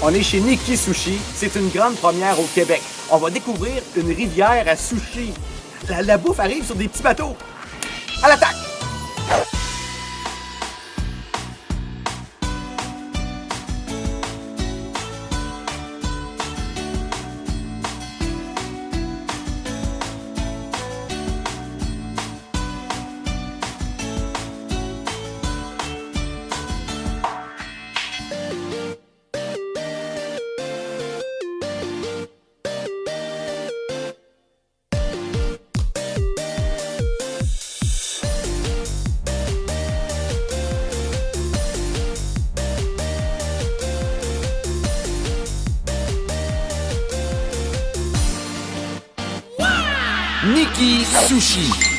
On est chez Nicky Sushi. C'est une grande première au Québec. On va découvrir une rivière à sushi. La bouffe arrive sur des petits bateaux. À l'attaque! Nicky Sushi.